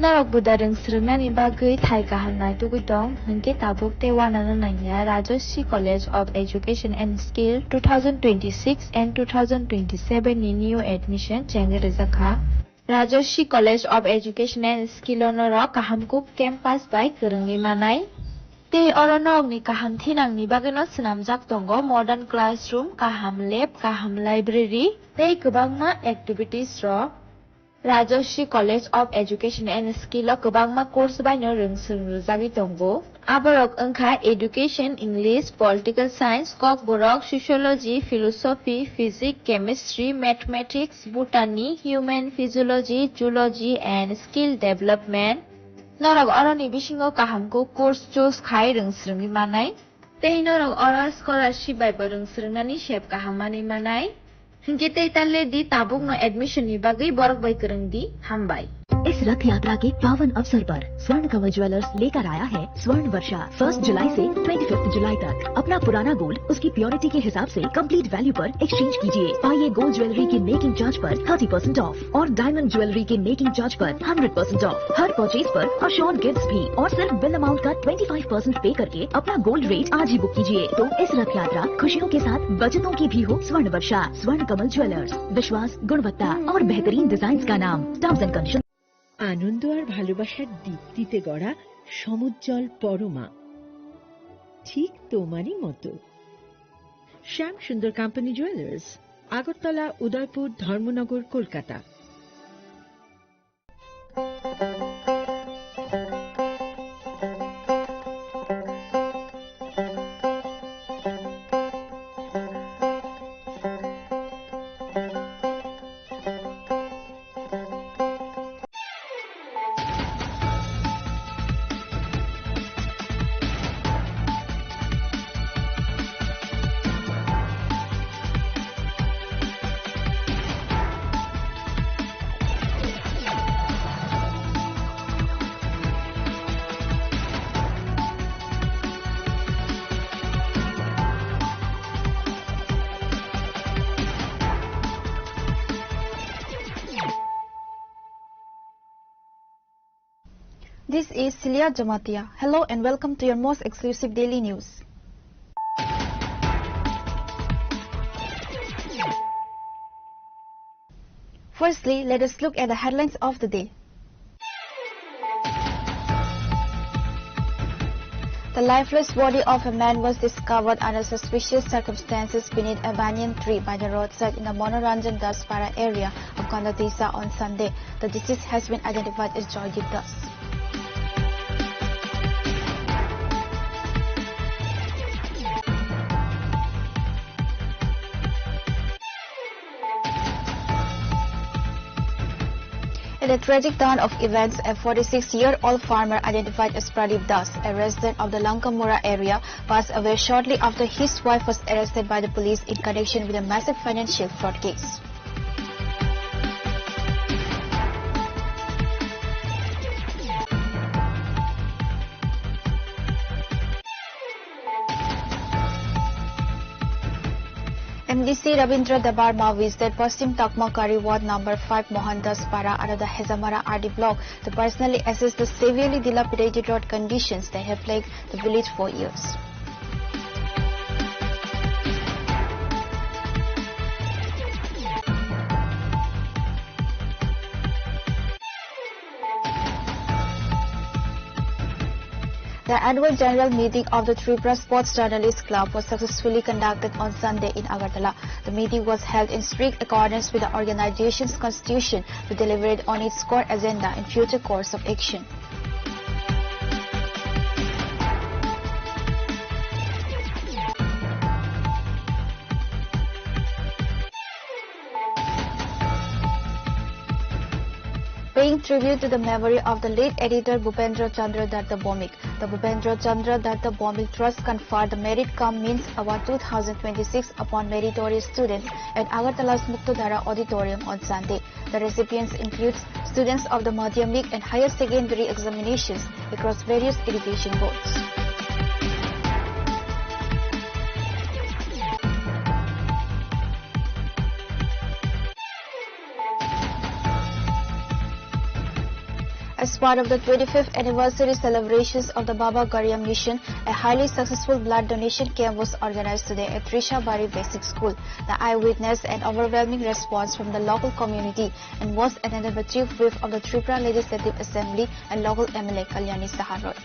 Narok budareng srungnani bagui thai kahamnai tugui dong hingke tabuk te wanana nangya Rajashri College of Education and Skill 2026 and 2027 ni new admission chenge rejakha. Rajashri College of Education and Skill onorok kahamkuk campus by kerengni manai. Te oronok ni kaham thinang ni bagino snamjak tongo modern classroom, kaham lab, kaham library, tei kwbangma activities ro. Rajashri College of Education and Skill o kwbangma course baino rungsrungrwjagui tongo. Aborok wngkha Education, English, Political Science, kok borok Sociology, Philosophy, Physics, Chemistry, Mathematics, Botany, Human Physiology, Zoology and Skill Development. Norok oroni bisingo kahamko course choose khai rungsrungui manai. Tei norok oro scholarship bai bo rungsrungnani sep kahamani manai. Hingke tei talle di tabuk no admission ni bagui borok bai kereng di hambai. इस रथ यात्रा के पावन अवसर पर स्वर्ण कमल jewellers लेकर आया है स्वर्ण वर्षा 1 जुलाई से 25 जुलाई तक। अपना पुराना गोल्ड उसकी प्योरिटी के हिसाब से कंप्लीट वैल्यू पर एक्सचेंज कीजिए। पाइए गोल्ड ज्वेलरी की मेकिंग चार्ज पर 30% ऑफ और डायमंड ज्वेलरी के मेकिंग चार्ज पर 100% ऑफ। हर परचेज पर अश्योर्ड गिफ्ट्स भी और सिर्फ बिल अमाउंट का 25% पे करके अपना गोल्ड रेट आज ही बुक कीजिए। तो इस रथ यात्रा खुशियों के साथ बचतों की भी हो। स्वर्ण वर्षा स्वर्ण कमल ज्वेलर्स, विश्वास, गुणवत्ता और बेहतरीन डिजाइन का नाम। Terms and condition. আনন্দ আর ভালোবাসার দীপ্তিতে গড়া সমুজ্জ্বল পরমা, ঠিক তোমারই মতো। শ্যাম সুন্দর company jewellers, Agartala, Udaipur, Dharmanagar, Kolkata. This is Celia Jamatia. Hello and welcome to your most exclusive daily news. Firstly, let us look at the headlines of the day. The lifeless body of a man was discovered under suspicious circumstances beneath a banyan tree by the roadside in the Monoranjan Daspara area of Kondotisa on Sunday. The deceased has been identified as Joydeep Das. In a tragic turn of events, a 46-year-old farmer identified as Pradeep Das, a resident of the Lankamura area, passed away shortly after his wife was arrested by the police in connection with a massive financial fraud case. MDC Ravindra Dabarma visited Paschim Takmakari Ward number 5 Mohandas Para under the Hezamara RD block to personally assess the severely dilapidated road conditions that have plagued the village for years. The annual general meeting of the Tripura Sports Journalists Club was successfully conducted on Sunday in Agartala. The meeting was held in strict accordance with the organization's constitution to deliberate on its core agenda and future course of action. Paying tribute to the memory of the late editor Bhupendra Chandra Datta Bhomik, the Bhupendra Chandra Datta Bhomik Trust conferred the Merit Cum Means Award 2026 upon meritorious students at Agartala's Muktodhara Auditorium on Sunday. The recipients include students of the Madhyamik and higher secondary examinations across various education boards. As part of the 25th anniversary celebrations of the Baba Garyam Mission, a highly successful blood donation camp was organized today at Trisha Bari Basic School. The eyewitness an overwhelming response from the local community and was attended by Chief Whip of the Tripura Legislative Assembly and local MLA Kalyani Saharoy.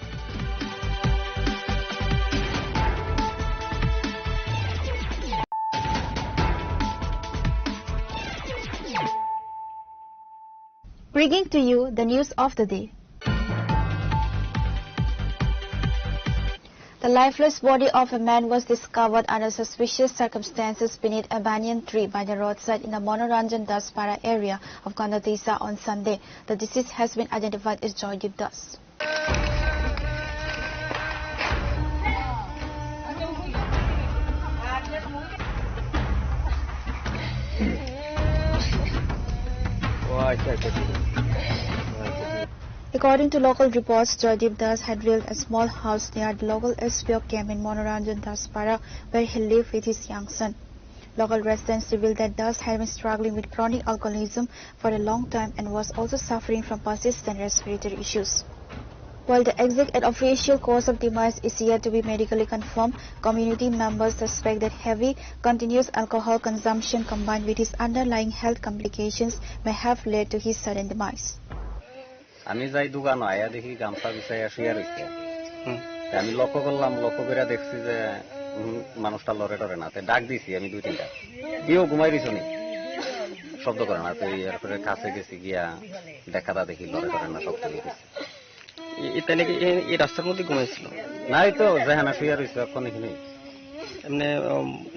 Bringing to you the news of the day. The lifeless body of a man was discovered under suspicious circumstances beneath a banyan tree by the roadside in the Monoranjan Daspara area of Kandatisa on Sunday. The deceased has been identified as Joydeep Das. According to local reports, Joydeep Das had built a small house near the local SPO camp in Monoranjan Daspara, where he lived with his young son. Local residents revealed that Das had been struggling with chronic alcoholism for a long time and was also suffering from persistent respiratory issues. While the exact and official cause of demise is yet to be medically confirmed, community members suspect that heavy, continuous alcohol consumption combined with his underlying health complications may have led to his sudden demise. আমি যাই দোকান আয়া দেখি গামছা বিছাইয়া শুয়ে রয়েছে আমি লক্ষ্য করলাম লক্ষ্য করে দেখছি যে মানুষটা লড়ে টরে না ডাক দিছি আমি 2-3টা দিও ঘুমাই দিছ নি শব্দ করে না তো এরপরে কাছে গেছি গিয়া দেখাটা দেখি লড়ে টরে না শব্দ দিয়েছে তাহলে কি এই রাস্তার মধ্যে ঘুমাইছিল না এই তো যেখানে শুয়ে রয়েছে এখন এখানে এমনি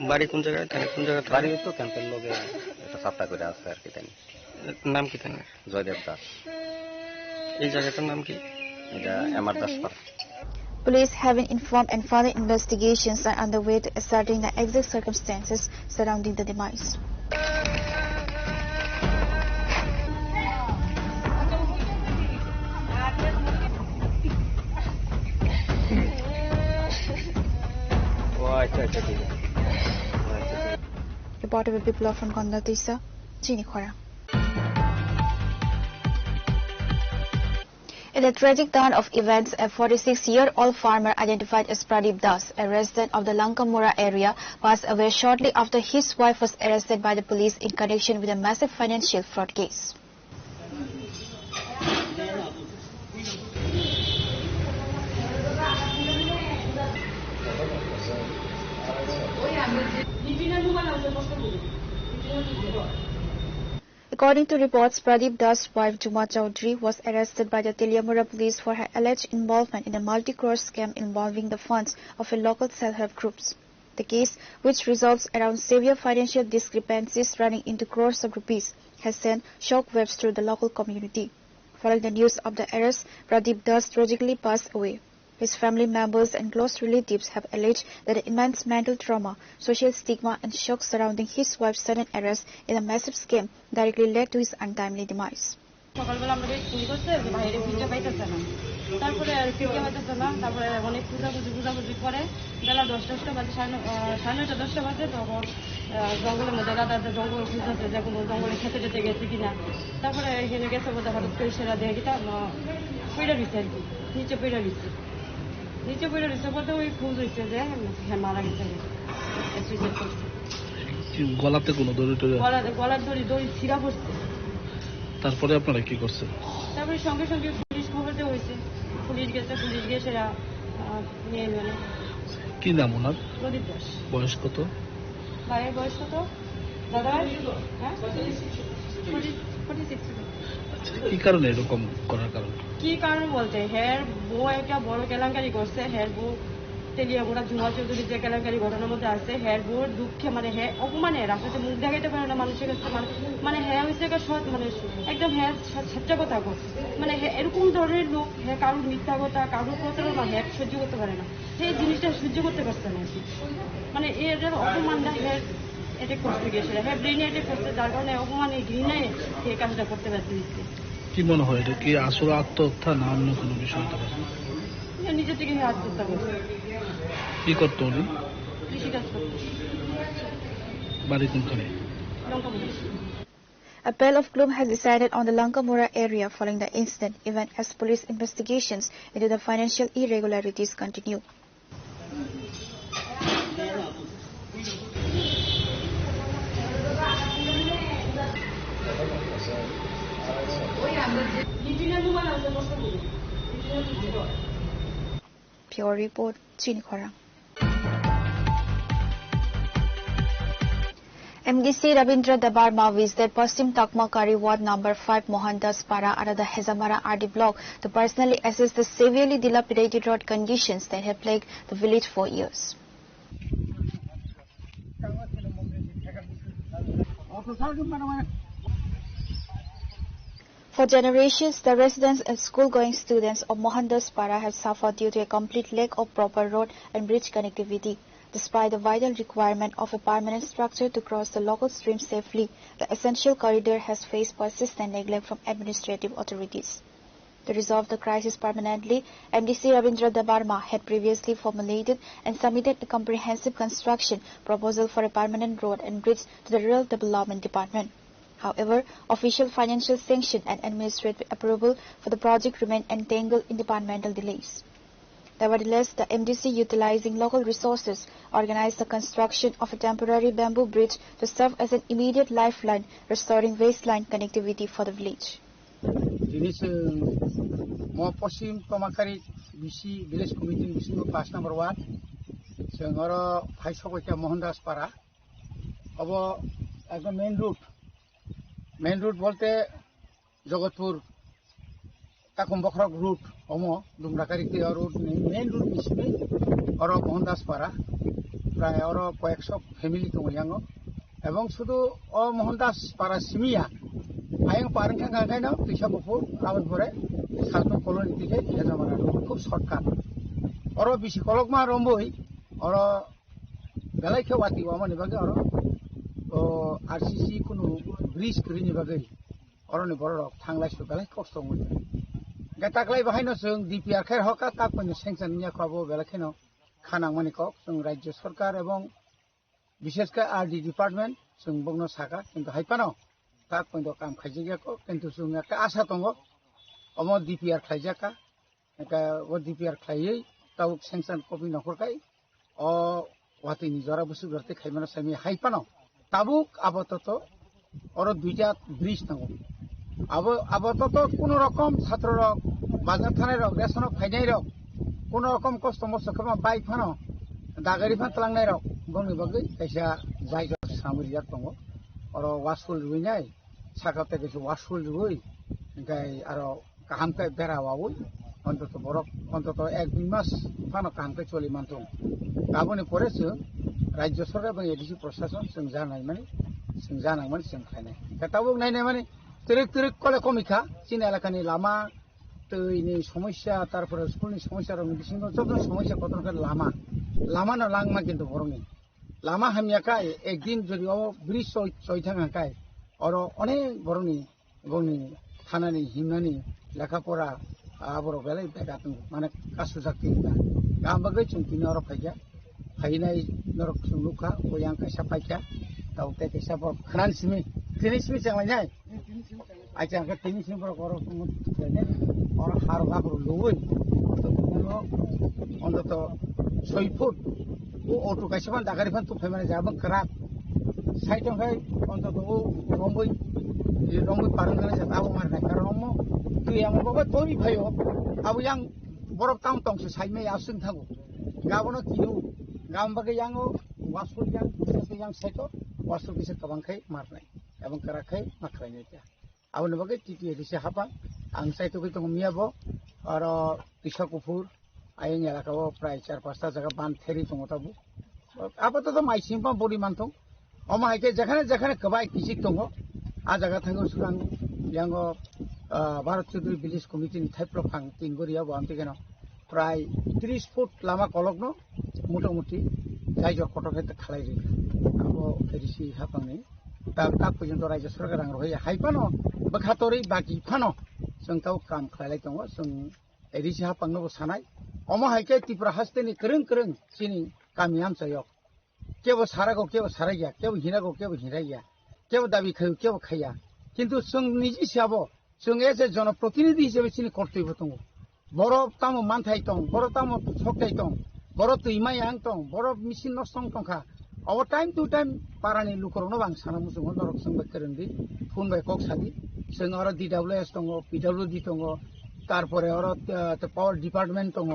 বাড়ি কোন জায়গায় তাহলে কোন জায়গায় বাড়ি তো ক্যাম্পের লোকে একটা সাপ্তা করে আছে আর কি তাই নাম কি তাই জয়দেব দাস এই জায়গাটার নাম কি এটা MR Daspara Police have been informed and further investigations are underway to ascertain the exact circumstances surrounding the demise. Reporter Biplov from Kandatisa, Chinikhora. In a tragic turn of events, a 46-year-old farmer identified as Pradeep Das, a resident of the Lankamura area, passed away shortly after his wife was arrested by the police in connection with a massive financial fraud case. According to reports, Pradeep Das' wife Juma Chaudhary was arrested by the Teliamura police for her alleged involvement in a multi-crore scam involving the funds of a local self-help groups. The case, which resolves around severe financial discrepancies running into crores of rupees, has sent shockwaves through the local community. Following the news of the arrest, Pradeep Das tragically passed away. His family members and close relatives have alleged that the immense mental trauma, social stigma and shock surrounding his wife's sudden arrest in a massive scam directly led to his untimely demise. সকালবেলা আমাদের phone করছে যে বাইরে ভিজা পাইতেছে না তারপরে ফিকে পাইতেছে না তারপরে অনেক পূজাপুজি করে বেলা 10টা বাজে 9:30-10টা বাজে তখন জঙ্গলের মধ্যে দাদা জঙ্গল খুঁজতেছে যে কোনো জঙ্গলে খেতে যেতে গেছে কিনা তারপরে এখানে গেছে বোধ হঠাৎ করে সেরা দিয়ে গিয়ে পইড়া দিচ্ছে আর কি নিচে পইড়া দিচ্ছে বলতে ওই খুঁজ হয়েছে যে হ্যাঁ মারা গেছে গলাতে কোনো গলার দড়ি ছিঁড়া পড়ছে তারপরে আপনারা কি করছেন তারপরে সঙ্গে সঙ্গে পুলিশ খবর দেওয়া হয়েছে পুলিশ গিয়ে সেরা নিয়ে গেল কি নাম ওনার প্রদীপ দাস বয়স কত ভাইয়ের বয়স কত দাদা হ্যাঁ 46 কি কারণে এরকম করার কারণ কি কারণ বলতে হ্যাঁ বউ একটা বড় কেলেঙ্কারি করছে হ্যাঁ বউ তেলিয়ামুড়া জুমা চৌধুরী যে কেলেঙ্কারি ঘটনার মধ্যে আছে হ্যাঁ বউর দুঃখে মানে হ্যাঁ অপমানে রাস্তাতে মুখ দেখাইতে পারে না মানুষের কাছে মানে হ্যাঁ হয়েছে মানে একদম হ্যাঁ সচ্চা কথা করছে মানে হ্যাঁ এরকম ধরনের লোক হ্যাঁ কারোর মিথ্যা কথা কারোর প্রতারণা হ্যাঁ সহ্য করতে পারে না সেই জিনিসটা সহ্য করতে পারছে না মানে এর অপমানটা হ্যাঁ অ্যাটাক করতে গিয়েছিল হ্যাঁ ব্রেনে অ্যাটাক করতে যার কারণে অপমানে ঘৃণায় এই কাজটা করতে পারতে দিচ্ছে কি মনে হয় এটা কি আসলে আত্মহত্যা না অন্য কোনো বিষয় হতে পারে নিজে থেকে আত্মহত্যা করছে কি করতো উনি কৃষিকাজ করতো বাড়ি কোনখানে A pale of gloom has descended on the Lankamura area following the incident, even as police investigations into the financial irregularities continue. Pure Report, Chinikhora. MDC Rabindra Dabarma visited Paschim Takmakari Ward number 5 Mohandas Para under the Hezamara RD block to personally assess the severely dilapidated road conditions that have plagued the village for years. For generations, the residents and school-going students of Mohandas Para have suffered due to a complete lack of proper road and bridge connectivity. Despite the vital requirement of a permanent structure to cross the local stream safely, the essential corridor has faced persistent neglect from administrative authorities. To resolve the crisis permanently, MDC Rabindra Dabarma had previously formulated and submitted a comprehensive construction proposal for a permanent road and bridge to the Rural Development Department. However, official financial sanction and administrative approval for the project remained entangled in departmental delays. Nevertheless, the MDC, utilizing local resources, organized the construction of a temporary bamboo bridge to serve as an immediate lifeline, restoring waistline connectivity for the village. Paschim Takmakari village committee class number 1 Sengoro Paisokotia Mohandas Para Abo ekdom main route bolte Jogotpur Takumbokhrok route Omo Dumrakari ke route main route bisme oro Mohandas Para pray oro koyekso family tongiango ebong sudu o Mohandas Para simia ayang parang kang no pisa bufur awal pore salto koloni dige hezamara khub shortcut oro bisi kolokma romboi oro belai ke wati wamani bage oro o RCC kunu bridge krini bage oro ni borok thanglai su belai kosto ngoi gataklai bahaino sung DPR khair hoka tak pon sanction nya khabo belai kheno khanang mani kok sung rajya sarkar ebong বিশেষ করে RD department sung bongno saka kintu haipano tak pon kam khajiga ko kintu sung ekta asa tongo omo DPR khaijaka eka o DPR khaiyei tau sanction copy nokhorkai o wati nijara busu garte khaimana sami haipano tabuk apaতত oro duita bridge nango apaতত কোনো রকম ছাত্র rock বাজার থানায় rock ration ফাইনাই rock কোনো রকম কষ্ট মষ্ট খামা bike Fanon দাগারি fun তলাংনাই rock বংনি বাগৈ কাইসা জায়গা সামরিয়া দङ oro washful ruinai sakate কিছু washful rui enkai aro kahamkai bera wawui অন্তত borok অন্তত 1-2 মাস ফানো kahamkai choli mantung গাবনি পরেছে রাজ্য সরকার এবং এডিসি প্রশাসন जों জানাই মানে जों জানাই মানে जों খাইনাই তাও নাইনাই মানে তিরিক কলে কমিখা চিন এলাকানি লামা তৈনি সমস্যা তারপরে স্কুলনি সমস্যা রং বিসিং যত সমস্যা কতনকার লামা না লাংমা কিন্তু বরংনি লামা হামিয়াকাই একদিন যদি ও ব্রিজ সইথাঙ্গাকাই অর অনেক বরংনি বংনি থানানি হিমনানি লেখাপড়া আবর বেলাই বেগাতং মানে কাসু জাতি গামবাগৈ চিন্তিনি অর ফাইয়া ফাইনাই নরক সুনুখা ওয়াং কাইসা ফাইয়া তাওতে কাইসা বর খানান সিমি তিনিসমি চাংলাইনাই আইছা কে তিনিসমি বর করো তেনে অর হার বাগরু লুই অন্তত 6 ফুট ও অটো কাইসামান দাগারি ফান তুফাই মানে যাবং করাক সাইটংখাই অন্তত ও রম্বই পারংগানে যাতাবো মারনাই কারণ অম্ম তুই আমো বাবা তোরি ভাইও Abu yang borok tang tong se saime asung thago gabono kiu gambage yang wasful yang saito wasful kise kabangkai marnai ebong karakai makrainai ta abone bage titi edise hapa ang saito ko tong miabo aro Kishakupur ayeng elakao pray 4-5 ta jaga ban theri tong tabu apato maisimpa bodi mantong oma haike jekhane kabai kisik tongo a jaga thango surang yango Bharat Chaudhary village committee ni thai profang tingoria bamti keno pray 30 foot lama kolokno মোটামুটি জায়গা কটকে খালাই রে আবো ADC হাপাংনি tak পর্যন্ত রাজ্য সরকার আং রই হাইপানো বখাতরি বাকি Fanon जों তাও কাম খালাই দङ जों এডিসি হাপাংনো সানাই অমো হাইকে ত্রিপুরা হাস্তেনি করং চিনি কামি আমচায়ক কেবো সারাগো কেবো সারাইয়া কেবো হিনাগো কেবো হিরাইয়া কেবো দাবি খায়ু কেবো খাইয়া কিন্তু जों निजे हिसाबाव जों एज ए जनप्रतिनिधि हिसाबै सिनि कर्तव्य दङ बर' तामो मानथाय दं बर' तामो सकथाय दं बर' दैमायां दं बर' मिसिन नसं दंखा अब टाइम टू टाइम पारानि लुकरनो बां साना मुसुं नरक जों बेकरन्दी फुन बाय कक सादि जों आरो DWS दङ PWD दङ तारपरे आरो पावर डिपार्टमेंट दङ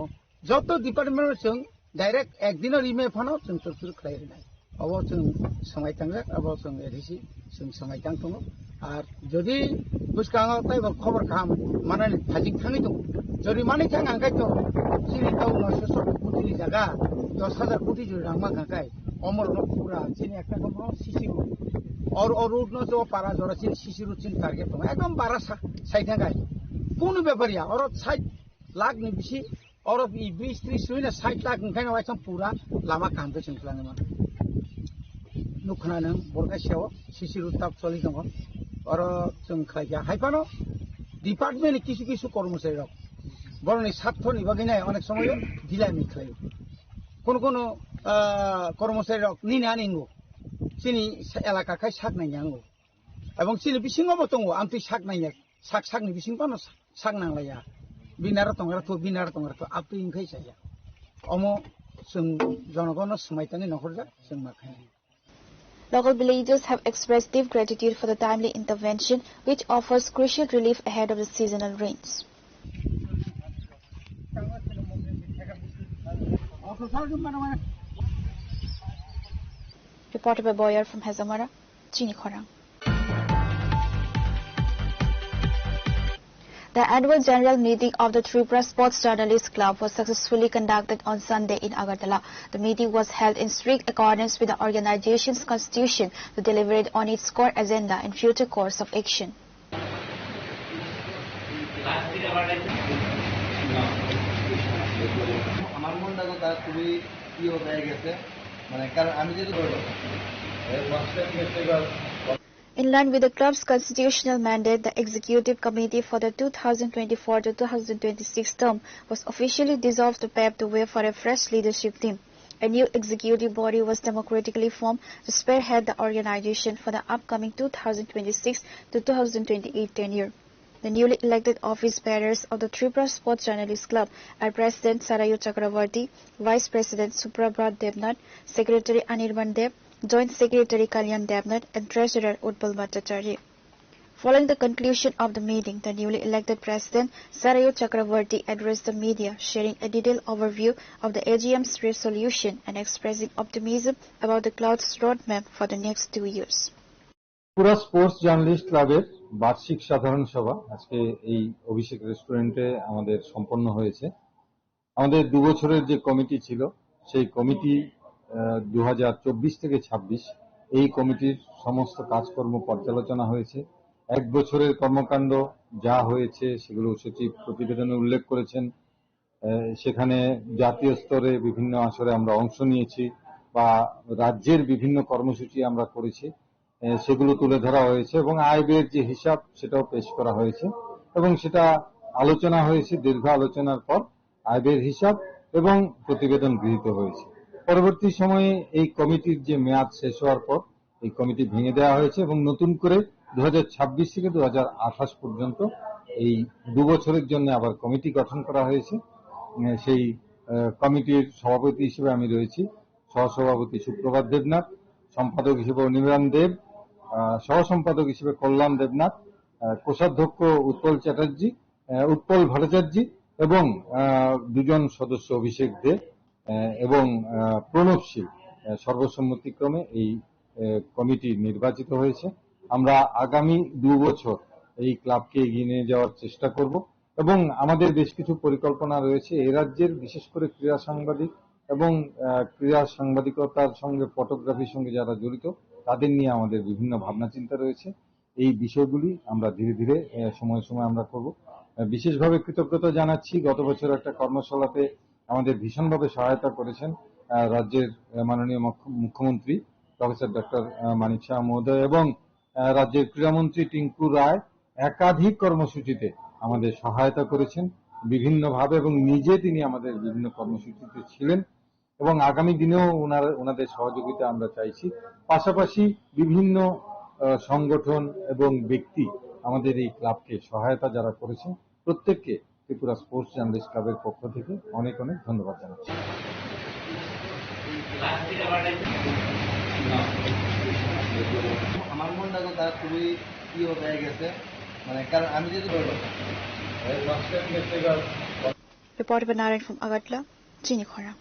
जत डिपार्टमेंट जों डाइरेक्ट एकदिन रिमे फानो जों सरसुर खालायनाय अब जों समाय थांगोन अब जों एदिसि जों समाय थां दङ आर जदि बुसकाङाव ताइबा खबर खाम माने फाजिं थाङै दङ जदि माने थां आंगाय दङ सिनि ताव 900 कोटी जागा 10,000 कोटी जो रांमा गांगाय अमर न पूरा सिनि একটা কোনো সিসি और रोड न जो पारा जरा सिनि সিসি রুট सिनि टारगेट दङ एकदम 12 साइड गाय কোনো ব্যাপারিয়া और 60 लाख नि बिसि और 20-30 सुइना 60 लाख ओंखायनो एकदम पूरा लामा कामबो जोंख्लाङो मान नुखनानो बरगासेयाव সিসি রুট ताप चलि दङ और जों खायगा हाइफानो डिपार्टमेंट किछु किछु कर्मचारी रक बरनि सातनि बागिनाय अनेक समय गिलाমি खायो কোনো কর্মচারী রক নিনা নিঙ্গো সিনি এলাকাखाय সাকनायनांगौ এবং সিনি बिसिङावबो दङ आमथि साकनाय साकनि बिसिं पानो साकनांलाया बिनार दंगारथ आपथि इंखाय जाया अमो जों जनगण समायतानि नखरजा जों माखाय Local villagers have expressed deep gratitude for the timely intervention, which offers crucial relief ahead of the seasonal rains. Reported by Boyer from Hazamara, Chini Khorang. The annual general meeting of the Tripura Sports Journalists Club was successfully conducted on Sunday in Agartala. The meeting was held in strict accordance with the organization's constitution to deliberate on its core agenda and future course of action. আমার মনটা কথা খুবই প্রিয় হয়ে গেছে মানে কারণ আমি যেটা In line with the club's constitutional mandate, the Executive Committee for the 2024 to 2026 term was officially dissolved to pave the way for a fresh leadership team. A new executive body was democratically formed to spearhead the organization for the upcoming 2026 to 2028 tenure. The newly elected office bearers of the Tripura Sports Journalists Club are President Sarayu Chakravarti, Vice President Suprabhat Devnath, Secretary Anirban Dev, Joint Secretary Kalyan Devnath, and Treasurer Utpal Bhattacharya. Following the conclusion of the meeting, the newly elected President Sarayu Chakravarti addressed the media, sharing a detailed overview of the AGM's resolution and expressing optimism about the club's roadmap for the next 2 years. Tripura sports journalist ক্লাবের বার্ষিক সাধারণ সভা আজকে এই অভিষেক রেস্টুরেন্টে আমাদের সম্পন্ন হয়েছে। আমাদের 2 বছরের যে কমিটি ছিল সেই কমিটি 2024 থেকে 26 এই কমিটির সমস্ত কাজকর্ম পর্যালোচনা হয়েছে। 1 বছরের কর্মকাণ্ড যা হয়েছে সেগুলো সচিব প্রতিবেদনে উল্লেখ করেছেন। সেখানে জাতীয় স্তরে বিভিন্ন আসরে আমরা অংশ নিয়েছি বা রাজ্যের বিভিন্ন কর্মসূচি আমরা করেছি, সেগুলো তুলে ধরা হয়েছে এবং আয় ব্যয়ের যে হিসাব সেটাও পেশ করা হয়েছে এবং সেটা আলোচনা হয়েছে। দীর্ঘ আলোচনার পর আয় ব্যয়ের হিসাব এবং প্রতিবেদন গৃহীত হয়েছে। পরবর্তী সময়ে এই কমিটির যে মেয়াদ শেষ হওয়ার পর এই কমিটি ভেঙে দেওয়া হয়েছে এবং নতুন করে 2026 থেকে 2028 পর্যন্ত এই 2 বছরের জন্য আবার কমিটি গঠন করা হয়েছে। সেই কমিটির সভাপতি হিসেবে আমি রয়েছি, সহসভাপতি সুপ্রভাত দেবনাথ, সম্পাদক হিসেবে অনির্বাণ দেব, সহ সম্পাদক হিসেবে কল্যাণ দেবনাথ, কোষাধ্যক্ষ উৎপল ভট্টাচার্য এবং 2 জন সদস্য অভিষেক দে এবং প্রণব শীল সর্বসম্মতিক্রমে এই কমিটি নির্বাচিত হয়েছে। আমরা আগামী 2 বছর এই ক্লাবকে এগিয়ে নিয়ে যাওয়ার চেষ্টা করব এবং আমাদের বেশ কিছু পরিকল্পনা রয়েছে। এই রাজ্যের বিশেষ করে ক্রীড়া সাংবাদিক এবং ক্রীড়া সাংবাদিকতার সঙ্গে ফটোগ্রাফির সঙ্গে যারা জড়িত তাদের নিয়ে আমাদের বিভিন্ন ভাবনা চিন্তা রয়েছে। এই বিষয়গুলি আমরা ধীরে ধীরে সময় সময় আমরা করব। বিশেষভাবে কৃতজ্ঞতা জানাচ্ছি, গত বছর একটা কর্মশালাতে আমাদের ভীষণভাবে সহায়তা করেছেন রাজ্যের মাননীয় মুখ্যমন্ত্রী প্রফেসর ডক্টর মানিক শাহ মহোদয় এবং রাজ্যের ক্রীড়ামন্ত্রী টিঙ্কু রায় একাধিক কর্মসূচিতে আমাদের সহায়তা করেছেন বিভিন্নভাবে এবং নিজে তিনি আমাদের বিভিন্ন কর্মসূচিতে ছিলেন এবং আগামী দিনেও ওনাদের সহযোগিতা আমরা চাইছি। পাশাপাশি বিভিন্ন সংগঠন এবং ব্যক্তি আমাদের এই ক্লাবকে সহায়তা যারা করেছেন প্রত্যেককে ত্রিপুরা স্পোর্টস জার্নালিস্ট ক্লাবের পক্ষ থেকে অনেক অনেক ধন্যবাদ জানাচ্ছি। আমার মনটা কথা খুবই প্রিয় হয়ে গেছে, মানে কারণ আমি যদি Report by Narayan from Agartala, Chini Khora.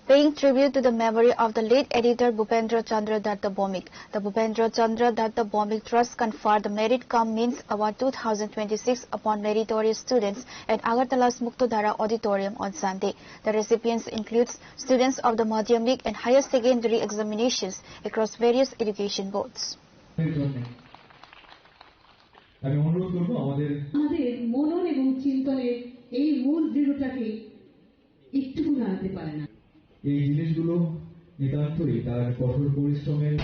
Paying tribute to the memory of the late editor Bhupendra Chandra Datta Bhomik, the Bhupendra Chandra Datta Bhomik Trust conferred the Merit Cum Means Award 2026 upon meritorious students at Agartala's Muktodhara Auditorium on Sunday. The recipients include students of the Madhyamik and higher secondary examinations across various education boards. আমি অনুরোধ করব আমাদের মনন এবং চিন্তনের এই মূল দৃঢ়তাকে একটু নাড়াতে পারে না। এই জিনিসগুলো নিতান্তই তার কঠোর পরিশ্রমের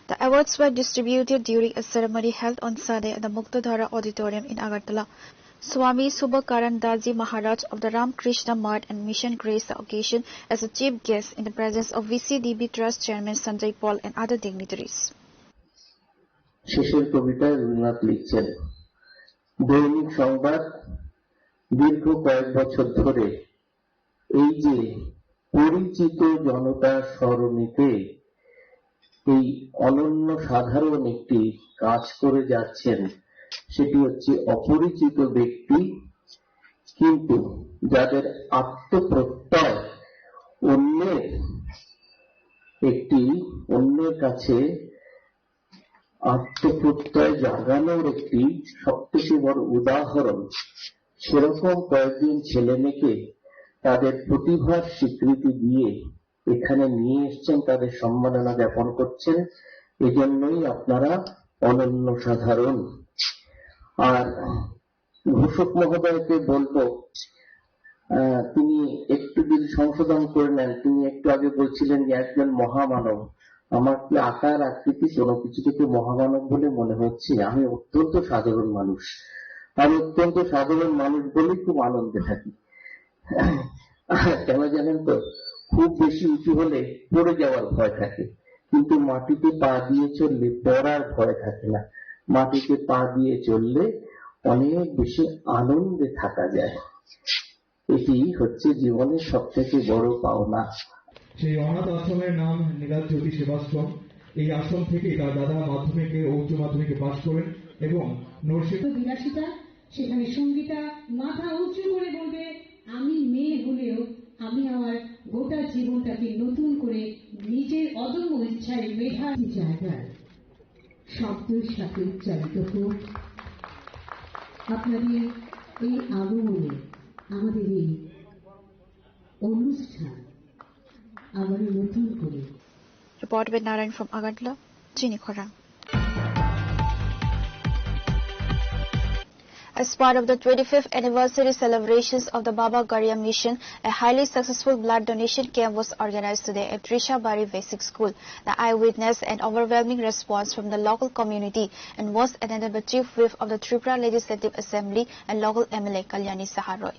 The awards were distributed during a ceremony held on Sunday at the Muktodhara Auditorium in Agartala. Swami Subhakaran Daji Maharaj of the Ramakrishna Math and Mission graced the occasion as a chief guest in the presence of VCDB Trust Chairman Sanjay Paul and other dignitaries. শেষের কবিতায় রবীন্দ্রনাথ লিখছেন, দৈনিক সংবাদ দীর্ঘ কয়েক বছর ধরে এই যে পরিচিত জনতার স্মরণীতে এই অনন্য সাধারণ একটি কাজ করে যাচ্ছেন, সেটি হচ্ছে অপরিচিত ব্যক্তি কিন্তু যাদের আত্মপ্রত্যয় অন্যের কাছে আত্মপ্রত্যয় জাগানোর একটি সবথেকে বড় উদাহরণ। সেরকম কয়েকজন ছেলে মেয়েকে তাদের প্রতিভার স্বীকৃতি দিয়ে এখানে নিয়ে এসছেন, তাদের সম্মাননা জ্ঞাপন করছেন। এজন্যই আপনারা অনন্য সাধারণ। আর ঘোষক মহোদয়কে বলবো, তিনি একটু যদি সংশোধন করে নেন, তিনি একটু আগে বলছিলেন যে একজন মহামানব। আমার কি আকার আকৃতি কোনো কিছু থেকে মহামানব বলে মনে হচ্ছে? আমি অত্যন্ত সাধারণ মানুষ। আমি অত্যন্ত সাধারণ মানুষ বলেই খুব আনন্দে থাকি। কেন জানেন তো, খুব বেশি উঁচু হলে পড়ে যাওয়ার ভয় থাকে, কিন্তু মাটিতে পা দিয়ে চললে পড়ার ভয় থাকে না। মাটিতে পা দিয়ে চললে অনেক বেশি আনন্দে থাকা যায়। এটি হচ্ছে জীবনের সব থেকে বড় পাওনা। সেই অনাথ আশ্রমের নাম নীলাদ জ্যোতি সেবাশ্রম। এই আশ্রম থেকে তার দাদা মাধ্যমিকে ও উচ্চ মাধ্যমিকে পাশ করেন এবং বিলাসিতা, সেখানে সঙ্গীতা মাথা উঁচু করে বলবে, আমি মেয়ে হলেও আমি আমার গোটা জীবনটাকে নতুন করে নিজের অদম্য ইচ্ছায় মেধার জায়গায় শব্দের সাথে উচ্চারিত হোক। আপনাদের এই আগমনে আমাদের এই অনুষ্ঠান আবারও নতুন করে। Report by Narayan from Agartala, Chini Khora. As part of the 25th anniversary celebrations of the Baba Garya Mission, a highly successful blood donation camp was organized today at Trishabari Basic School. The eyewitness and overwhelming response from the local community and was attended by Chief Whip of the Tripura Legislative Assembly and local MLA Kalyani Saharoy.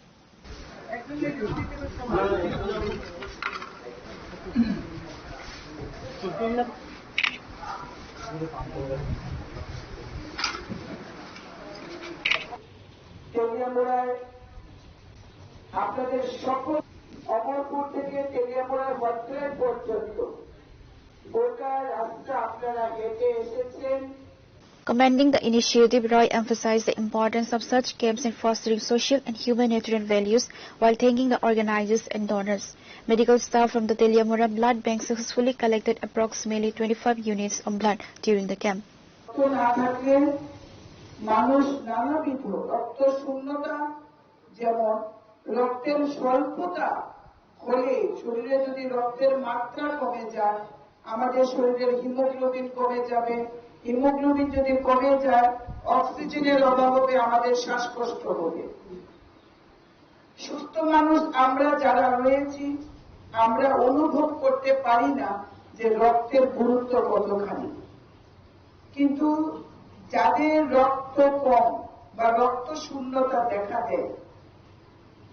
তেলিয়ামুড়ায় আপনাদের সকল অমরপুর থেকে তেলিয়ামুড়ার বট্টলার পর্যন্ত গোটা রাস্তা আপনারা হেঁটে এসেছেন। Commending the initiative, Roy emphasized the importance of such camps in fostering social and humanitarian values while thanking the organizers and donors. Medical staff from the Teliamura Blood Bank successfully collected approximately 25 units of blood during the camp. মানুষ নানাবিধ রক্ত শূন্যতা, যেমন রক্তের স্বল্পতা হলে শরীরে যদি রক্তের মাত্রা কমে যায়, আমাদের শরীরের হিমোগ্লোবিন কমে যাবে। হিমোগ্লোবিন যদি কমে যায়, অক্সিজেনের অভাব হবে, আমাদের শ্বাসকষ্ট হবে। সুস্থ মানুষ আমরা যারা রয়েছি, আমরা অনুভব করতে পারি না যে রক্তের গুরুত্ব কতখানি। কিন্তু যাদের রক্ত কম বা রক্ত শূন্যতা দেখা দেয়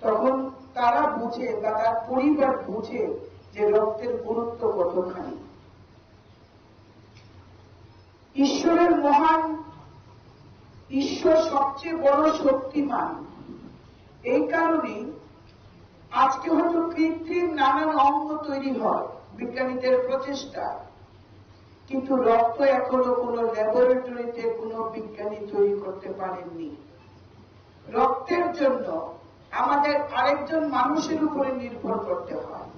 তখন তারা বুঝে বা তার পরিবার বুঝে যে রক্তের গুরুত্ব কতখানি। ঈশ্বরের মহান, ঈশ্বর সবচেয়ে বড় শক্তিমান। এই কারণে আজকে হয়তো কৃত্রিম নানান অঙ্গ তৈরি হয় বিজ্ঞানীদের প্রচেষ্টা, কিন্তু রক্ত এখনো কোন ল্যাবরেটরিতে কোন বিজ্ঞানী তৈরি করতে পারেননি। রক্তের জন্য আমাদের আরেকজন মানুষের উপরে নির্ভর করতে হয়।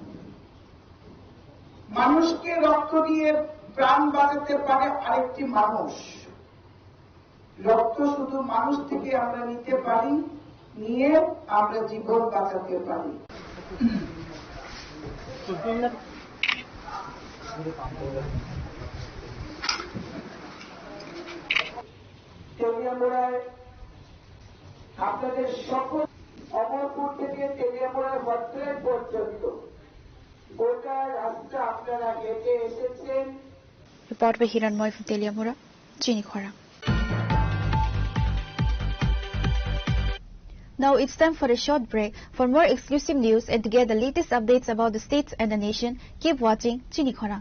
মানুষকে রক্ত দিয়ে প্রাণ বাঁচাতে পারে আরেকটি মানুষ। রক্ত শুধু মানুষ থেকে আমরা নিতে পারি, নিয়ে আমরা জীবন বাঁচাতে পারি। তেলিয়ামুড়ায় আপনাদের সকল অমরপুর থেকে তেলিয়ামুড়ার বট্টলায় পর্যন্ত গোটা রাস্তা আপনারা হেঁটে এসেছেন। Report by Hiranmoy from Teliamura, Chinikhora. Now it's time for a short break. For more exclusive news and to get the latest updates about the states and the nation, keep watching Chinikhora.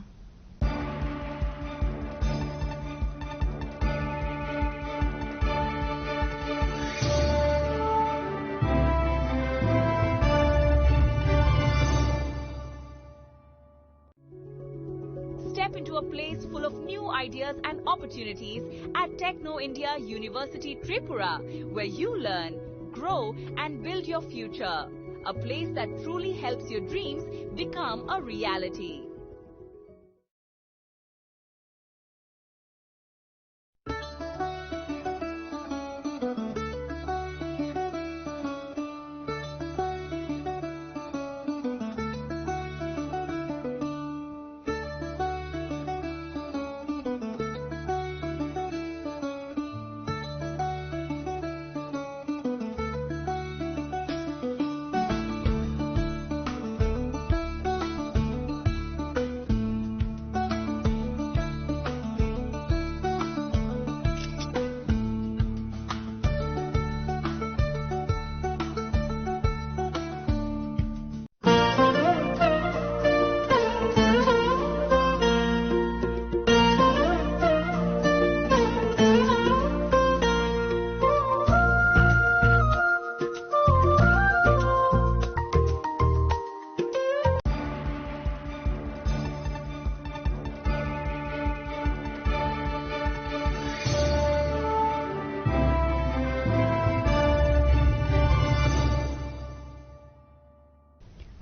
Step into a place full of new ideas and opportunities at Techno India University Tripura, where you learn, grow and build your future. A place that truly helps your dreams become a reality.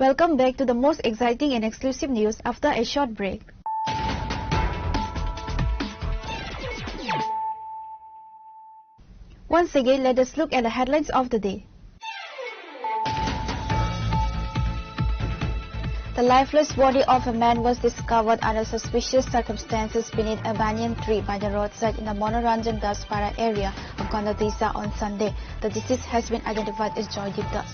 Welcome back to the most exciting and exclusive news after a short break. Once again, let us look at the headlines of the day. The lifeless body of a man was discovered under suspicious circumstances beneath a banyan tree by the roadside in the Monoranjan Daspara area of Gandhatisa on Sunday. The deceased has been identified as Joydeep Das.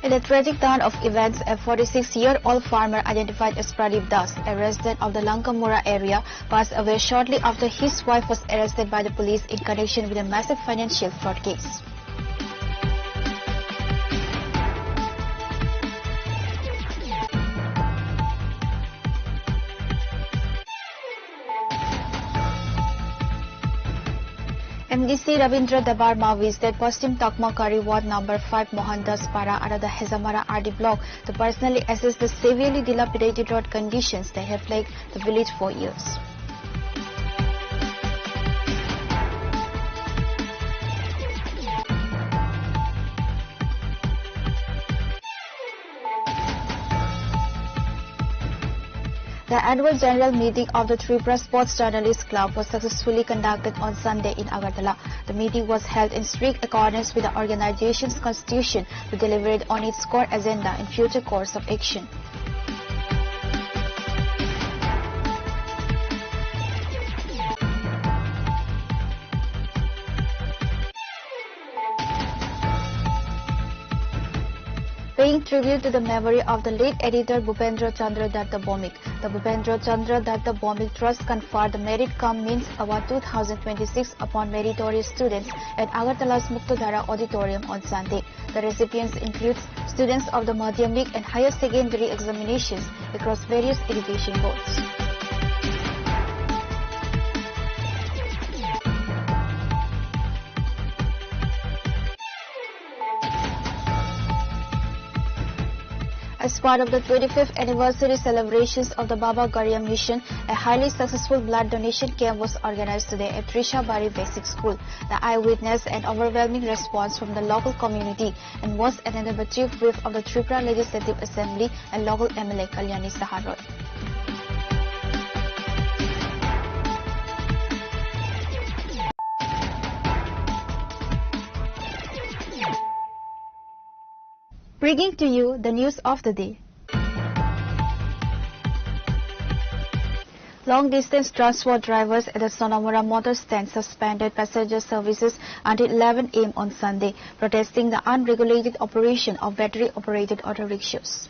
In the tragic turn of events, a 46-year-old farmer identified as Pradeep Das, a resident of the Lankamura area, passed away shortly after his wife was arrested by the police in connection with a massive financial fraud case. MDC Ravindra Dabarma visited Paschim Takmakari Ward number 5 Mohandas Para under the Hezamara RD block to personally assess the severely dilapidated road conditions that have plagued the village for years. The annual general meeting of the Tripura Sports Journalists Club was successfully conducted on Sunday in Agartala. The meeting was held in strict accordance with the organization's constitution to deliberate on its core agenda and future course of action. paying tribute to the memory of the late editor Bhupendra Chandra Datta Bhomik. The Bhupendra Chandra Datta Bhomik Trust conferred the Merit Cum Means Award 2026 upon meritorious students at Agartala's Muktadhara Auditorium on Sunday. The recipients include students of the Madhyamik and higher secondary examinations across various education boards. As part of the 25th anniversary celebrations of the Baba Garya Mission, a highly successful blood donation camp was organized today at Trisha Bari Basic School. The eye witnessed an overwhelming response from the local community and was attended by Chief Whip of the Tripura Legislative Assembly and local MLA Kalyani Saharoy. Bringing to you the news of the day. Long-distance transport drivers at the Sonamura motor stand suspended passenger services until 11 a.m. on Sunday, protesting the unregulated operation of battery-operated auto rickshaws.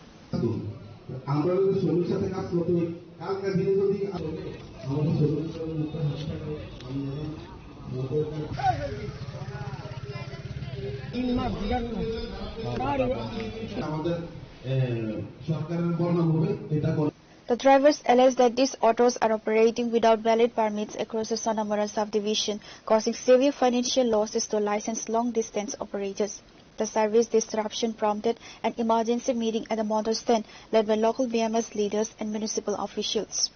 The drivers allege that these autos are operating without valid permits across the Sonamura subdivision, causing severe financial losses to licensed long-distance operators. The service disruption prompted an emergency meeting at the motor stand led by local BMS leaders and municipal officials.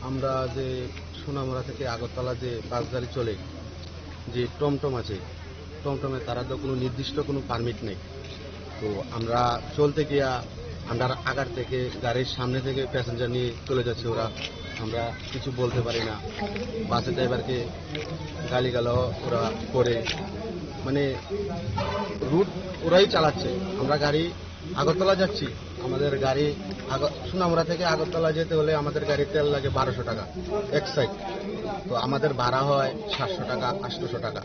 আমরা যে সোনামুড়া থেকে আগরতলা যে বাস গাড়ি চলে যে টমটম আছে টমটমে তারা তো কোনো নির্দিষ্ট কোনো পারমিট নেই তো আমরা চলতে গিয়া আমরা আগার থেকে গাড়ির সামনে থেকে প্যাসেঞ্জার নিয়ে চলে যাচ্ছে ওরা আমরা কিছু বলতে পারি না বাসের ড্রাইভারকে গালিগালাজ ওরা করে মানে রুট ওরাই চালাচ্ছে আমরা গাড়ি আগরতলা যাচ্ছি আমাদের গাড়ি সোনামুড়া থেকে আগরতলা যেতে হলে আমাদের গাড়ির তেল লাগে 1200 টাকা এক সাইড তো আমাদের ভাড়া হয় 700 টাকা 800 টাকা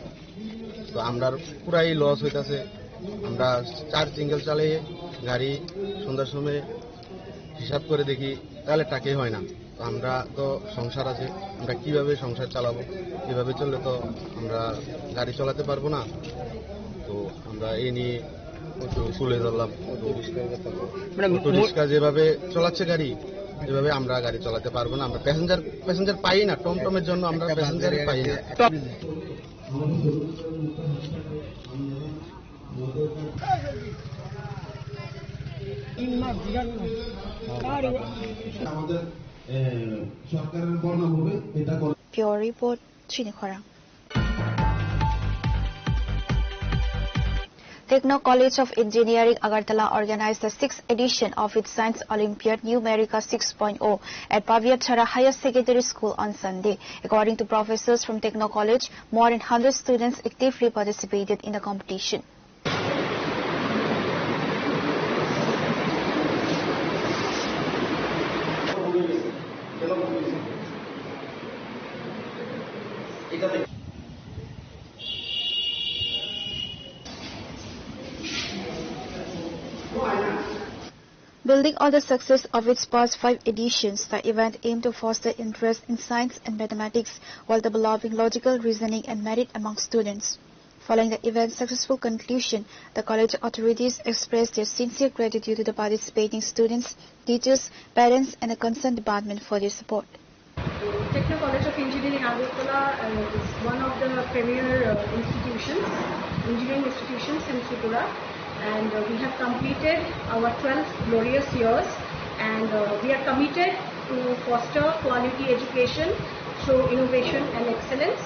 তো আমরা পুরাই লস হইতাছে আমরা 4 সিঙ্গেল চালিয়ে গাড়ি সন্ধ্যার সময় হিসাব করে দেখি তাহলে টাকাই হয় না তো আমরা তো সংসার আছে আমরা কিভাবে সংসার চালাবো এভাবে চললে তো আমরা গাড়ি চালাতে পারবো না তো আমরা এই নিয়ে তুলে ধরলাম অটো রিক্সা যেভাবে চালাচ্ছে গাড়ি এভাবে আমরা গাড়ি চালাতে পারবো না আমরা প্যাসেঞ্জার পাই না টমটমের জন্য আমরা প্যাসেঞ্জার পাই না Pure Report, Chinikhora. Techno College of Engineering Agartala organized the 6th edition of its Science Olympiad Numerica 6.0 at Paviachara Higher Secondary School on Sunday. According to professors from Techno College, more than 100 students actively participated in the competition. Building on the success of its past 5 editions, the event aimed to foster interest in science and mathematics while developing logical reasoning and merit among students. Following the event's successful conclusion, the college authorities expressed their sincere gratitude to the participating students, teachers, parents, and the concerned department for their support. Techno College of Engineering Agartala is one of the premier engineering institutions in Tripura, and we have completed our 12 glorious years, and we are committed to foster quality education through innovation and excellence.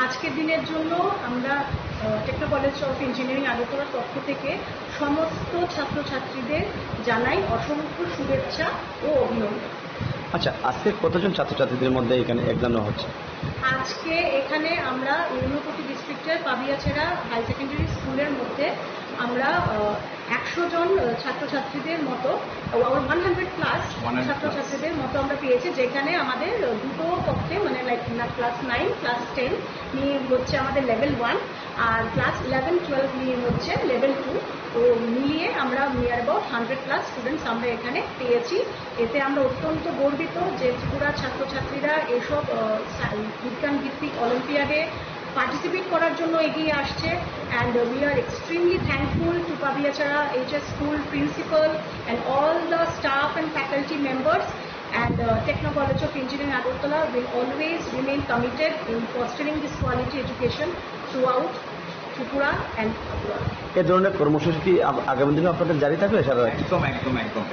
আজকের দিনের জন্য আমরা techno college of engineering আগরতলার পক্ষ থেকে সমস্ত ছাত্রছাত্রীদের জানাই অসংখ্য শুভেচ্ছা ও অভিনন্দন। আচ্ছা, আজকে কতজন ছাত্রছাত্রীদের মধ্যে এখানে এক্সাম নেওয়া হচ্ছে? আজকে এখানে আমরা ঊনকোটি ডিস্ট্রিক্টের পাবিয়াছেড়া হাই সেকেন্ডারি স্কুলের মধ্যে আমরা 100 জন ছাত্রছাত্রীদের মতো 100+ ছাত্রছাত্রীদের মতো আমরা পেয়েছি, যেখানে আমাদের দুটো পক্ষে মানে লাইক ক্লাস 9 ক্লাস 10 নিয়ে হচ্ছে আমাদের লেভেল 1 আর ক্লাস 11-12 নিয়ে হচ্ছে লেভেল 2। তো মিলিয়ে আমরা নিয়ার অ্যাবাউট 100+ স্টুডেন্টস আমরা এখানে পেয়েছি। এতে আমরা অত্যন্ত গর্বিত যে ত্রিপুরার ছাত্রছাত্রীরা এসব বিজ্ঞান ভিত্তিক অলিম্পিয়াডে পার্টিসিপেট করার জন্য এগিয়ে আসছে। And we are extremely thankful to পাবিয়াছাড়া HS school principal and all the staff and faculty members. And Techno College of Engineering Agartala will always remain committed in fostering this quality education throughout Tripura and abroad. এই ধরনের কর্মসূচি আগামী দিনে আপনাদের জারি থাকবে সারা? একদম।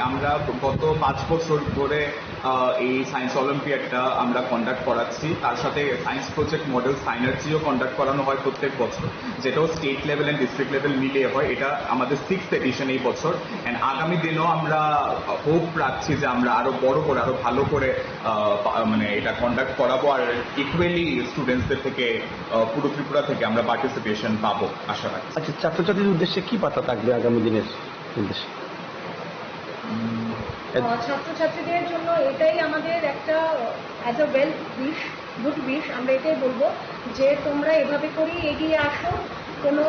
আমরা গত 5 বছর ধরে এই সায়েন্স অলিম্পিয়াডটা আমরা কন্ডাক্ট করাচ্ছি। তার সাথে সায়েন্স প্রজেক্ট মডেল সাইনার্জিও কন্ডাক্ট করানো হয় প্রত্যেক বছর, যেটাও state level and district level মিলিয়ে হয়। এটা আমাদের 6th এডিশন এই বছর। অ্যান্ড আগামী দিনেও আমরা হোপ রাখছি যে আমরা আরো বড় করে আরো ভালো করে মানে এটা কন্ডাক্ট করাবো, আর ইকুয়ালি স্টুডেন্টসদের থেকে পুরো ত্রিপুরা থেকে আমরা পার্টিসিপেশন পাবো আশা রাখছি। আচ্ছা, ছাত্রছাত্রীদের উদ্দেশ্যে কি বার্তা থাকবে আগামী দিনের উদ্দেশ্যে? ছাত্রছাত্রীদের জন্য এটাই আমাদের একটা অ্যাজ আ গুড উইশ আমরা এটাই বলবো যে তোমরা এভাবে করেই এগিয়ে আসো। কোনো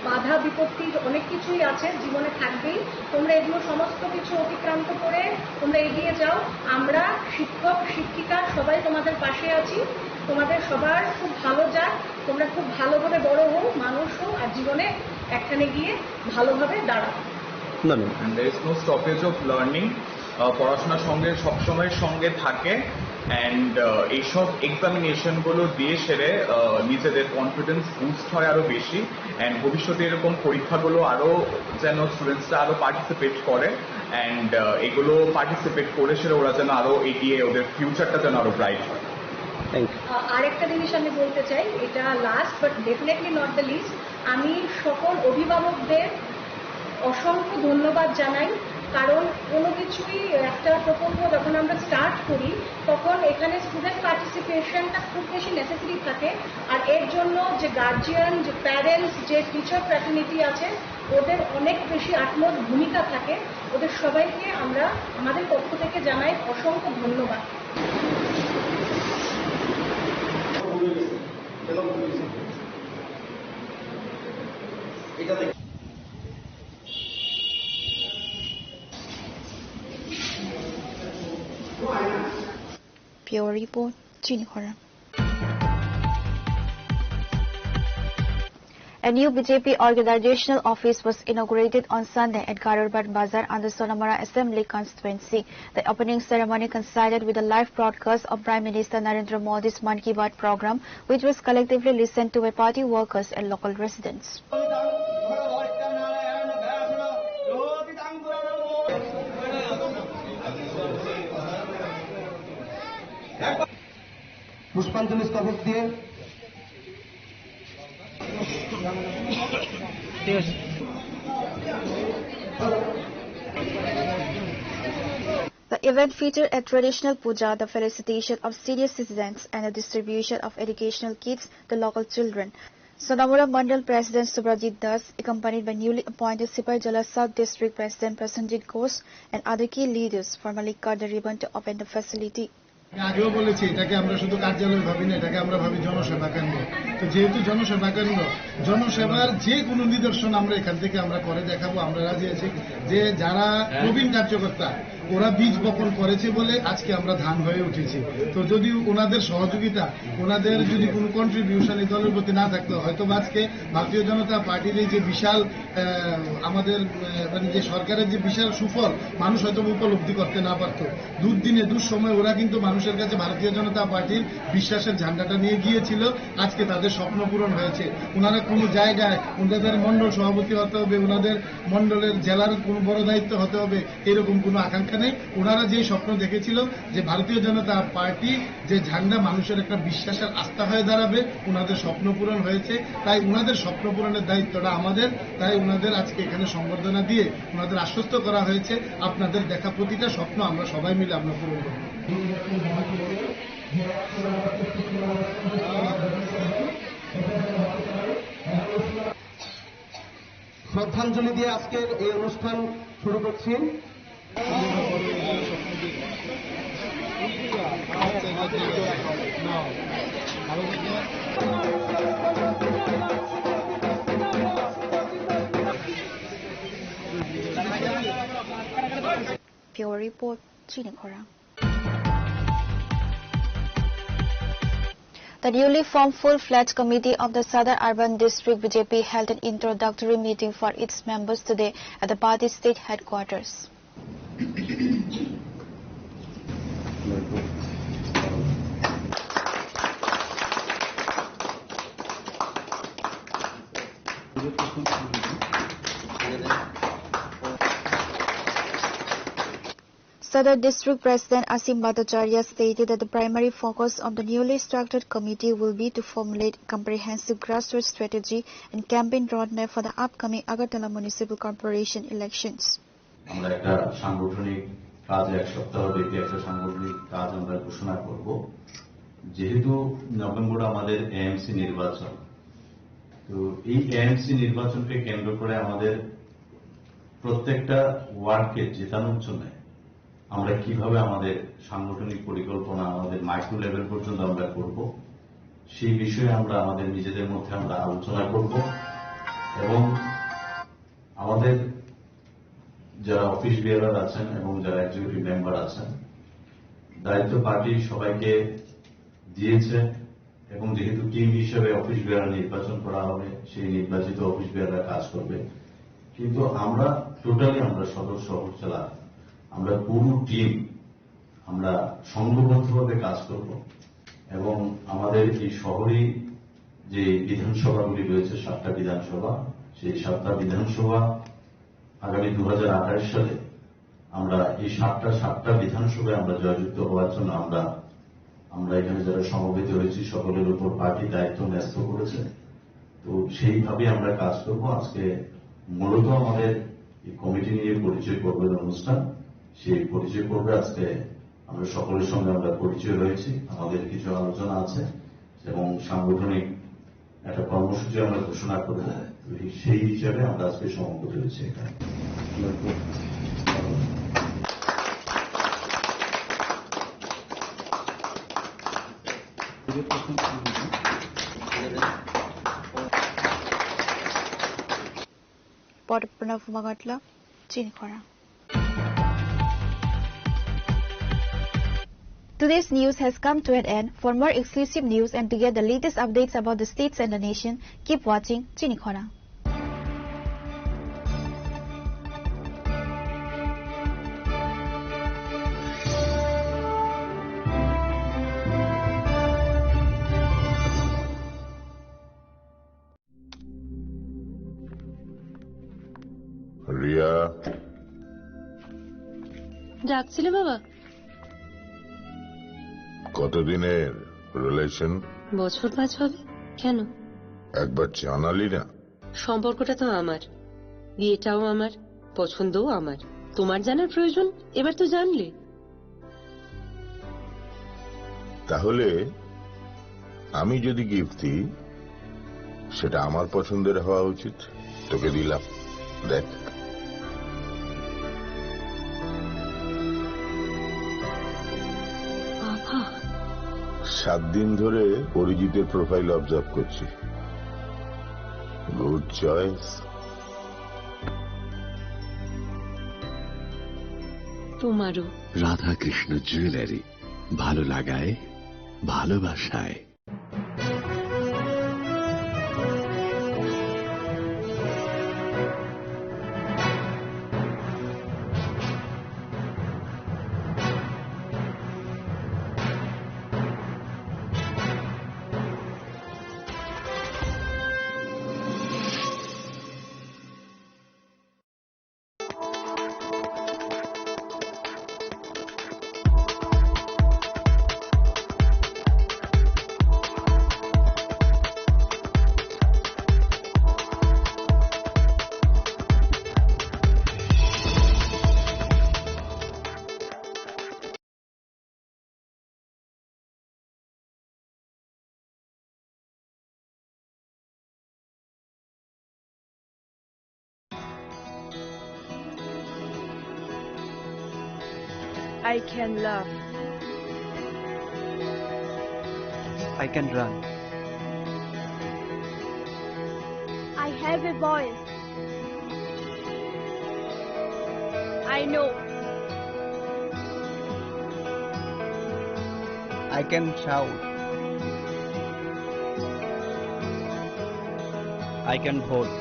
বাধা বিপত্তি অনেক কিছুই আছে জীবনে থাকবেই, তোমরা এগুলো সমস্ত কিছু অতিক্রান্ত করে তোমরা এগিয়ে যাও। আমরা শিক্ষক শিক্ষিকা সবাই তোমাদের পাশে আছি। তোমাদের সবার খুব ভালো যাক, তোমরা খুব ভালোভাবে বড় হও, মানুষ হও, আর জীবনে একখানে গিয়ে ভালোভাবে দাঁড়াও। And there is no stoppage of learning. পড়াশোনার সঙ্গে সবসময় সঙ্গে থাকে। অ্যান্ড এইসব এক্সামিনেশনগুলো দিয়ে সেরে নিজেদের কনফিডেন্স বুস্ট হয় আরো বেশি। অ্যান্ড ভবিষ্যতে এরকম পরীক্ষাগুলো আরো যেন স্টুডেন্টসরা আরো পার্টিসিপেট করে। অ্যান্ড এগুলো পার্টিসিপেট করে সেরে ওরা যেন আরো এগিয়ে ওদের ফিউচারটা যেন আরো ব্রাইট হয়। আরেকটা জিনিস আমি বলতে চাই, এটা last but definitely not the least. আমি সকল অভিভাবকদের অসংখ্য ধন্যবাদ জানাই, কারণ কোনো কিছুই একটা প্রকল্প যখন আমরা স্টার্ট করি তখন এখানে স্টুডেন্ট পার্টিসিপেশনটা খুব বেশি নেসেসারি থাকে। আর এর জন্য যে গার্জিয়ান, যে প্যারেন্টস, যে টিচার ফ্র্যাটার্নিটি আছে, ওদের অনেক বেশি আত্মক ভূমিকা থাকে। ওদের সবাইকে আমরা আমাদের পক্ষ থেকে জানাই অসংখ্য ধন্যবাদ। Bureau Report, Chinhora. A new BJP organizational office was inaugurated on Sunday at Garurbat Bazar under Sonamara Assembly constituency. The opening ceremony coincided with a live broadcast of Prime Minister Narendra Modi's Mann Ki Baat program, which was collectively listened to by party workers and local residents. পুষ্পাঞ্জলি স্তবক দিয়ে The event featured a traditional puja, the felicitation of senior citizens, and a distribution of educational kits to local children. Sonamura Mandal President Subrajit Das, accompanied by newly appointed Siparjala South District President Prasenjit Ghosh and other key leaders, formally cut the ribbon to open the facility. আগেও বলেছি, এটাকে আমরা শুধু কার্যালয় ভাবি না, এটাকে আমরা ভাবি জনসেবা কেন্দ্র। তো যেহেতু জনসেবা কেন্দ্র, জনসেবার যে কোনো নিদর্শন আমরা এখান থেকে আমরা করে দেখাবো। আমরা রাজি আছি যে যারা প্রবীণ কার্যকর্তা ওরা বীজ বপন করেছে বলে আজকে আমরা ধান হয়ে উঠেছি। তো যদি ওনাদের সহযোগিতা, ওনাদের যদি কোনো কন্ট্রিবিউশন এই দলের প্রতি না থাকতো, হয়তো আজকে ভারতীয় জনতা পার্টির এই যে বিশাল আমাদের মানে যে সরকারের যে বিশাল সুফল মানুষ হয়তো উপলব্ধি করতে না পারতো। দুর্দিনে দুঃসময় ওরা কিন্তু মানুষের কাছে ভারতীয় জনতা পার্টির বিশ্বাসের ঝান্ডাটা নিয়ে গিয়েছিল। আজকে তাদের স্বপ্ন পূরণ হয়েছে। ওনারা কোনো জায়গায় ওনাদের মন্ডল সভাপতি হতে হবে, ওনাদের মন্ডলের জেলার কোনো বড় দায়িত্ব হতে হবে, এরকম কোনো আকাঙ্ক্ষা নেই। ওনারা যে স্বপ্ন দেখেছিল যে ভারতীয় জনতা পার্টি যে ঝান্ডা মানুষের একটা বিশ্বাসের আস্থা হয়ে দাঁড়াবে, ওনাদের স্বপ্ন পূরণ হয়েছে। তাই ওনাদের স্বপ্ন পূরণের দায়িত্বটা আমাদের। তাই ওনাদের আজকে এখানে সংবর্ধনা দিয়ে ওনাদের আশ্বস্ত করা হয়েছে আপনাদের দেখা প্রতিটা স্বপ্ন আমরা সবাই মিলে আমরা পূরণ করব। শ্রদ্ধাঞ্জলি দিয়ে আজকের এই অনুষ্ঠান শুরু করছি। Bureau Report, Chinikhora. The newly formed full-fledged committee of the Southern Urban District BJP held an introductory meeting for its members today at the party state headquarters. Sadar District President Asim Bhattacharya stated that the primary focus of the newly structured committee will be to formulate a comprehensive grassroots strategy and campaign roadmap for the upcoming Agartala Municipal Corporation elections. আমরা একটা সাংগঠনিক কাজ এক সপ্তাহ ব্যাপী একটা সাংগঠনিক কাজ আমরা ঘোষণা করব যেহেতু নভেম্বর আমাদের এএমসি নির্বাচন তো এই এএমসি নির্বাচনকে কেন্দ্র করে আমাদের প্রত্যেকটা ওয়ার্ডকে জেতানোর জন্য আমরা কিভাবে আমাদের সাংগঠনিক পরিকল্পনা আমাদের মাইক্রো লেভেল পর্যন্ত আমরা করব সেই বিষয়ে আমরা আমাদের নিজেদের মধ্যে আমরা আলোচনা করব এবং আমাদের যারা অফিস বিয়ারার আছেন এবং যারা এক্সিকিউটিভ মেম্বার আছেন দায়িত্ব পার্টি সবাইকে দিয়েছে এবং যেহেতু টিম হিসেবে অফিস বিয়ারার নির্বাচন করা হবে সেই নির্বাচিত অফিস বিয়াররা কাজ করবে কিন্তু আমরা টোটালি আমরা সদস্য উপজেলা আমরা পুরো টিম আমরা সংঘবদ্ধভাবে কাজ করব এবং আমাদের এই শহরে যে বিধানসভাগুলি রয়েছে 7টা বিধানসভা সেই 7টা বিধানসভা আগামী 2028 সালে আমরা এই 7টা বিধানসভায় আমরা জয়যুক্ত হওয়ার জন্য আমরা এখানে যারা সমবেত হয়েছি সকলের উপর পার্টি দায়িত্ব ন্যস্ত করেছে তো সেইভাবে আমরা কাজ করব আজকে মূলত আমাদের এই কমিটি নিয়ে পরিচয় করবেন অনুষ্ঠান সেই পরিচয় পর্বে আজকে আমরা সকলের সঙ্গে আমরা পরিচয় হয়েছি আমাদের কিছু আলোচনা আছে এবং সাংগঠনিক একটা কর্মসূচি আমরা ঘোষণা করব সেই হিসাবে আমরা আজকে সমবেত হয়েছি এখানে Port Pranav Magatla, Chinikhora. Today's news has come to an end. For more exclusive news and to get the latest updates about the states and the nation, keep watching Chinikhora. Riya ডাকছিলে বাবা কতদিনের রিলেশন বছর 5 হবে কেন একবার জানালি না সম্পর্কটা তো আমার বিয়েটাও আমার পছন্দও আমার তোমার জানার প্রয়োজন এবার তো জানলে তাহলে আমি যদি গিফট দিই সেটা আমার পছন্দের হওয়া উচিত তোকে দিলাম দেখ 7 দিন ধরে অরিজিতের প্রোফাইল অবজার্ভ করছি গুড চয়েস তোমারও রাধা কৃষ্ণ জুয়েলারি ভালো লাগায় ভালোবাসায় I can love. I can run. I have a voice. I know I can shout. I can vote.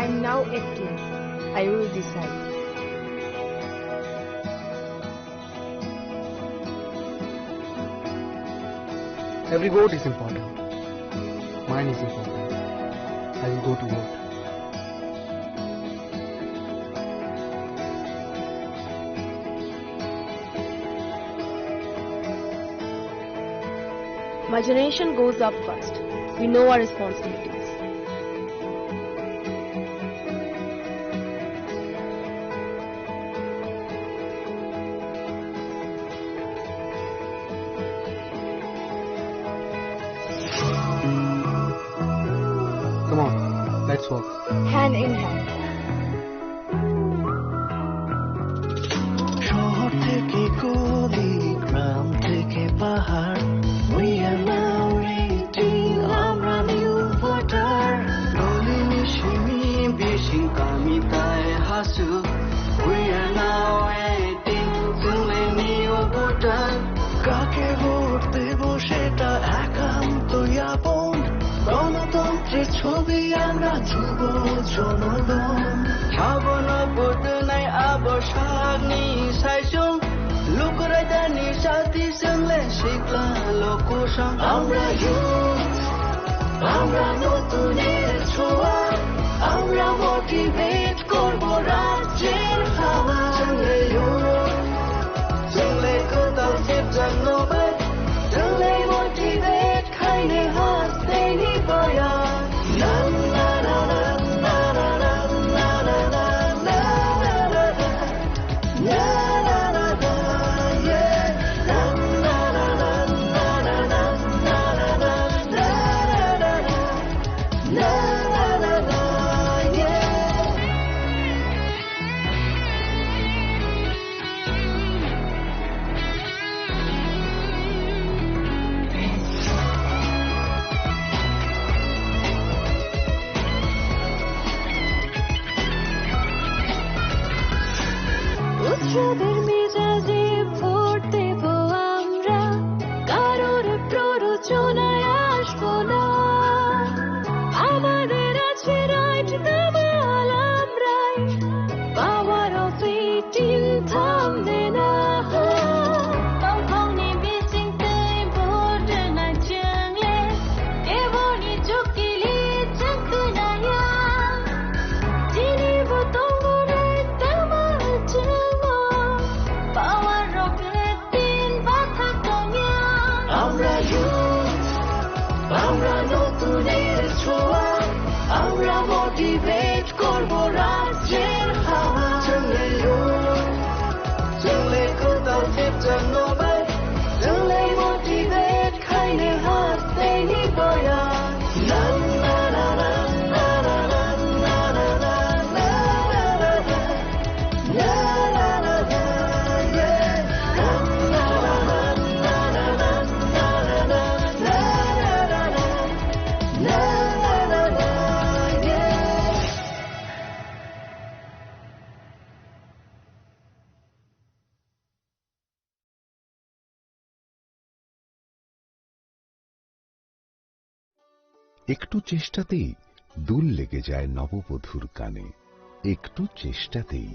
I'm now 18. I will decide. Every vote is important. Mine is important. I will go to vote. My generation goes up first. We know our responsibilities. Come on, let's walk. Hand in hand. শহর থেকে গলি, গ্রাম থেকে পাহাড়, we are now reaching, আমরা new voter. গলি মিশিমি বেশি কামিতায় Hasu, we are now 18, তুমি new voter. কাকে ভোট দেব সেটা একান্তই আপন, গণতন্ত্রের ছবি আমরা যুব জনগণ. সাবন ভোট নাই আবসাগনি সাইসুম, লুকুরাইদানি সাথী সঙ্গে শিখলা লোকসং. আমরা youth, আমরা নতুনের ছোঁয়া, আমরা মোটিভেট করব রাজ্যের হাওয়া. সঙ্গে youth, সঙ্গে কোথাও সেপ্টার নোবেল, সঙ্গে মোটিভেট খাইনে হাসতে নিবয়া. না না না না না না না না না না না না না না না, yeah. Na na na na na na na na na na na na na, yeah. উৎসবের মেজাজে ভোট দেব আমরা, কারোর প্ররোচনায় আসবো না. আমাদের আছে রাইট, দাবাল আমরাই, পাওয়ার অফ 18 থামবে না. তখনই বিচিংতাই ভোট না জানলে, এমনই চুকিলি চাকুনায়া. চিনিব তঙ্গরে দাবাল চাওয়া, পাওয়ার অফ 18 বাধা কমিয়া. আমরা youth, আমরা নতুনের ছোঁয়া, আমরা মোটিভেট করব রাজ্যের হাওয়া. সঙ্গে youth, সঙ্গে কোথাও সেপ্টার নোবেল, সঙ্গে মোটিভেট খাইনে হাসতে নিবয়া. না না না না না না না না না না না না না na na na, yeah. Na na na na na na na na na na na na, yeah. একটু চেষ্টাতেই দুল লেগে যায় নববধূর কানে, একটু চেষ্টাতেই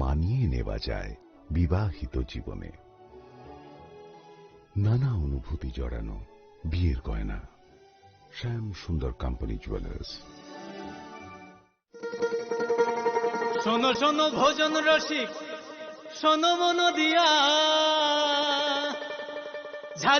মানিয়ে নেওয়া যায় বিবাহিত জীবনে. নানা অনুভূতি জড়ানো বিয়ের গয়না, শ্যাম সুন্দর কোম্পানি জুয়েলার্স. শোনো শোনো ভোজন রসিক, শোনো মন দিয়া,